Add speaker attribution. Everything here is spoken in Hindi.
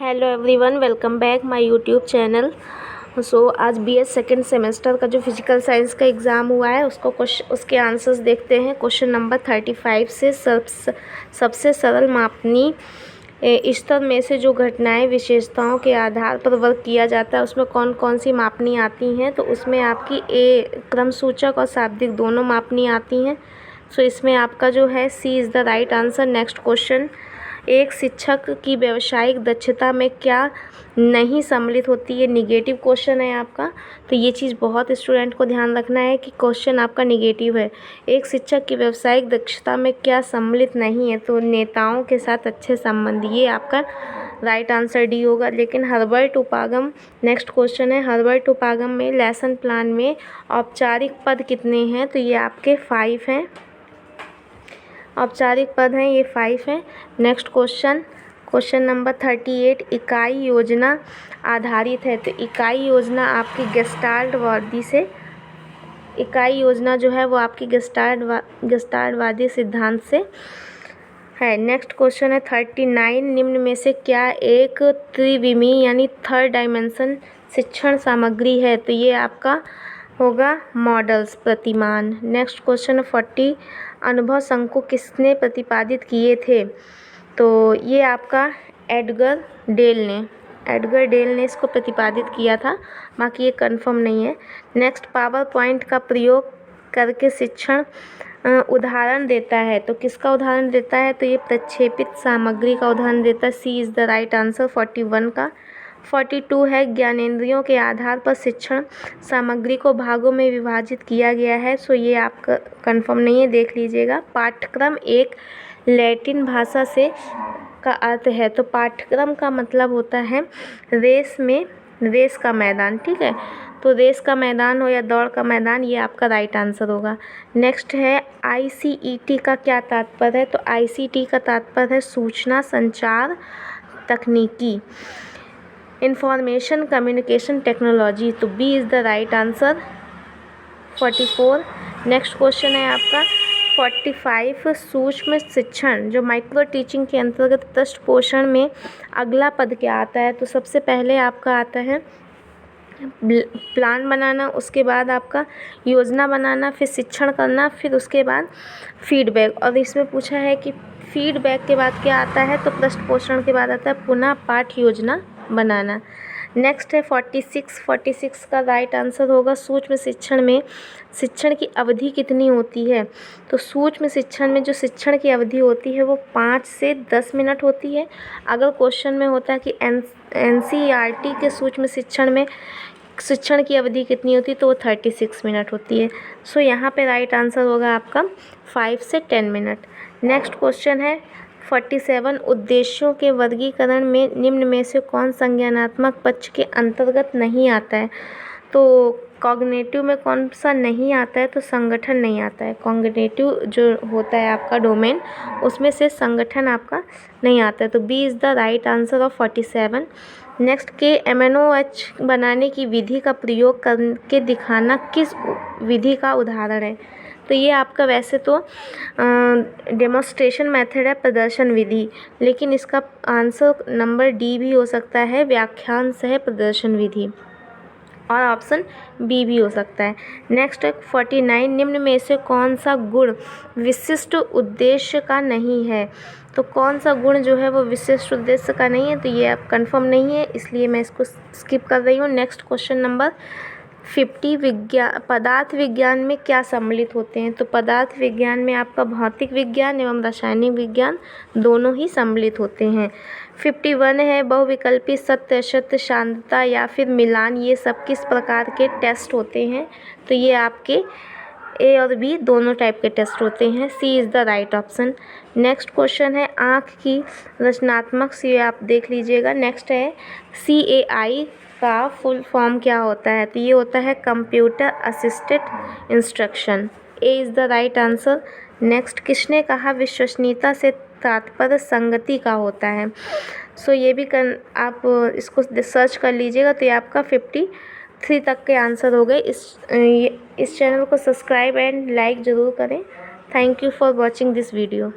Speaker 1: Hello everyone, welcome back my YouTube channel. So आज बीएस सेकेंड सेमेस्टर का जो फिजिकल साइंस का एग्ज़ाम हुआ है उसके आंसर्स देखते हैं। क्वेश्चन नंबर 35 से सबसे सरल मापनी स्तर में से जो घटनाएं विशेषताओं के आधार पर वर्ग किया जाता है उसमें कौन कौन सी मापनी आती हैं। तो उसमें आपकी क्रम सूचक और शाब्दिक दोनों मापनी आती हैं। सो इसमें आपका जो है C is the right answer. Next question, एक शिक्षक की व्यावसायिक दक्षता में क्या नहीं सम्मिलित होती है। निगेटिव क्वेश्चन है आपका, तो ये चीज़ बहुत स्टूडेंट को ध्यान रखना है कि क्वेश्चन आपका निगेटिव है। एक शिक्षक की व्यावसायिक दक्षता में क्या सम्मिलित नहीं है, तो नेताओं के साथ अच्छे संबंध, ये आपका राइट आंसर डी होगा। लेकिन हर्बर्ट उपागम, नेक्स्ट क्वेश्चन है, हर्बर्ट उपागम में लेसन प्लान में औपचारिक पद कितने हैं, तो ये आपके 5 हैं। औपचारिक पद हैं ये 5 हैं। नेक्स्ट क्वेश्चन नंबर 38, इकाई योजना आधारित है। तो इकाई योजना आपकी गेस्टाल्ट वादी से, इकाई योजना जो है वो आपकी गेस्टाल्टवादी सिद्धांत से है। नेक्स्ट क्वेश्चन है 39, निम्न में से क्या एक त्रिविमीय यानी थर्ड डायमेंशन शिक्षण सामग्री है, तो ये आपका होगा मॉडल्स, प्रतिमान। नेक्स्ट क्वेश्चन है 40, अनुभव शंकु किसने प्रतिपादित किए थे, तो ये आपका एडगर डेल ने इसको प्रतिपादित किया था, बाकी ये कंफर्म नहीं है। नेक्स्ट, पावर पॉइंट का प्रयोग करके शिक्षण उदाहरण देता है, तो किसका उदाहरण देता है, तो ये प्रक्षेपित सामग्री का उदाहरण देता है। C is the right answer 41 का। 42 है, ज्ञानेंद्रियों के आधार पर शिक्षण सामग्री को भागों में विभाजित किया गया है। सो ये आपका कंफर्म नहीं है, देख लीजिएगा। पाठ्यक्रम एक लैटिन भाषा से का अर्थ है, तो पाठ्यक्रम का मतलब होता है रेस का मैदान, ठीक है। तो रेस का मैदान हो या दौड़ का मैदान, ये आपका राइट आंसर होगा। नेक्स्ट है ICET का क्या तात्पर्य है, तो ICT का तात्पर्य है सूचना संचार तकनीकी, इंफॉर्मेशन कम्युनिकेशन टेक्नोलॉजी, तो B is the right answer 44। Next question है आपका 45, सूक्ष्म शिक्षण जो माइक्रो टीचिंग के अंतर्गत पृष्ठ पोषण में अगला पद क्या आता है, तो सबसे पहले आपका आता है प्लान बनाना, उसके बाद आपका योजना बनाना, फिर शिक्षण करना, फिर उसके बाद फीडबैक। और इसमें पूछा है कि फीडबैक के बाद क्या आता है, तो पृष्ठ पोषण के बाद आता है पुनः पाठ योजना बनाना। नेक्स्ट है 46 का राइट आंसर होगा सूक्ष्म शिक्षण में शिक्षण की अवधि कितनी होती है, तो सूक्ष्म शिक्षण में जो शिक्षण की अवधि होती है वो 5 से 10 मिनट होती है। अगर क्वेश्चन में होता है कि NCERT के सूक्ष्म शिक्षण में शिक्षण की अवधि कितनी होती है, तो वो 36 मिनट होती है। सो यहाँ पे राइट आंसर होगा आपका 5 से 10 मिनट। नेक्स्ट क्वेश्चन है 47, उद्देश्यों के वर्गीकरण में निम्न में से कौन संज्ञानात्मक पक्ष के अंतर्गत नहीं आता है, तो कॉग्निटिव में कौन सा नहीं आता है, तो संगठन नहीं आता है। कॉग्निटिव जो होता है आपका डोमेन, उसमें से संगठन आपका नहीं आता है, तो B is the right answer of 47। Next के MNOH बनाने की विधि का प्रयोग करके दिखाना किस विधि का उदाहरण है, तो ये आपका वैसे तो डेमोन्स्ट्रेशन मेथड है, प्रदर्शन विधि, लेकिन इसका आंसर नंबर डी भी हो सकता है, व्याख्यान सह प्रदर्शन विधि, और ऑप्शन बी भी हो सकता है। नेक्स्ट 49, निम्न में से कौन सा गुण विशिष्ट उद्देश्य का नहीं है, तो कौन सा गुण जो है वो विशिष्ट उद्देश्य का नहीं है, तो ये अब कंफर्म नहीं है, इसलिए मैं इसको स्किप कर रही हूँ। नेक्स्ट क्वेश्चन नंबर 50, पदार्थ विज्ञान में क्या सम्मिलित होते हैं, तो पदार्थ विज्ञान में आपका भौतिक विज्ञान एवं रासायनिक विज्ञान दोनों ही सम्मिलित होते हैं। 51 है, बहुविकल्पी सत्य असत्य शांतता या फिर मिलान, ये सब किस प्रकार के टेस्ट होते हैं, तो ये आपके A और B दोनों टाइप के टेस्ट होते हैं। C is the right option. Next question है आँख की रचनात्मक से, आप देख लीजिएगा। नेक्स्ट है CAI का फुल फॉर्म क्या होता है, तो ये होता है computer assisted instruction. A is the right answer. Next, किसने कहा विश्वसनीयता से तात्पर्य संगति का होता है, सो ये भी आप इसको सर्च कर लीजिएगा, तो ये आपका 53 तक के आंसर हो गए। इस चैनल को सब्सक्राइब एंड लाइक ज़रूर करें। Thank you for watching this video.